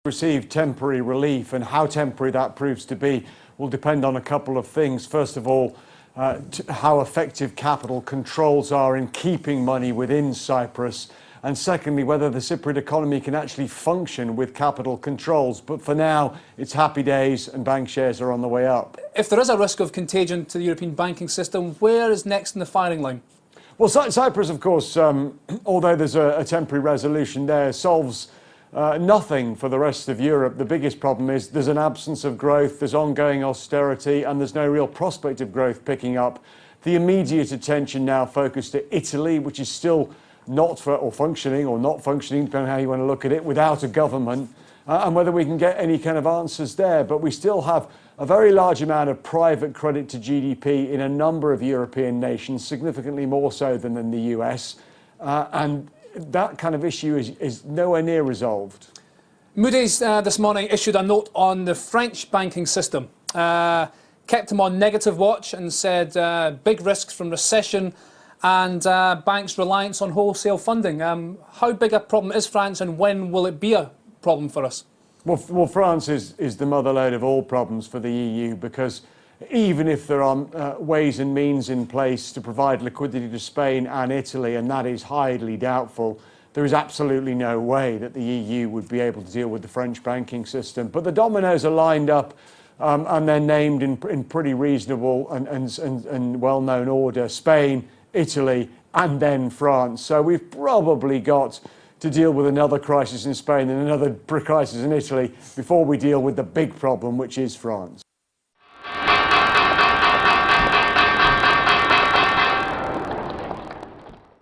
receive temporary relief, and how temporary that proves to be will depend on a couple of things. First of all, how effective capital controls are in keeping money within Cyprus, and secondly, whether the Cypriot economy can actually function with capital controls. But for now, it's happy days and bank shares are on the way up. If there is a risk of contagion to the European banking system, where is next in the firing line? Well, Cyprus, of course, although there's a temporary resolution there, solves nothing for the rest of Europe. The biggest problem is there's an absence of growth, there's ongoing austerity, and there's no real prospect of growth picking up. The immediate attention now focused to Italy, which is still not functioning, depending on how you want to look at it, without a government, and whether we can get any kind of answers there. But we still have a very large amount of private credit to GDP in a number of European nations, significantly more so than in the US, and that kind of issue is nowhere near resolved. Moody's this morning issued a note on the French banking system, kept them on negative watch and said big risks from recession and banks' reliance on wholesale funding. How big a problem is France, and when will it be a problem for us? Well, France is the motherlode of all problems for the EU, because even if there are ways and means in place to provide liquidity to Spain and Italy, and that is highly doubtful, there is absolutely no way that the EU would be able to deal with the French banking system. But the dominoes are lined up, and they're named in pretty reasonable and well-known order: Spain, Italy, and then France. So we've probably got to deal with another crisis in Spain and another crisis in Italy before we deal with the big problem, which is France.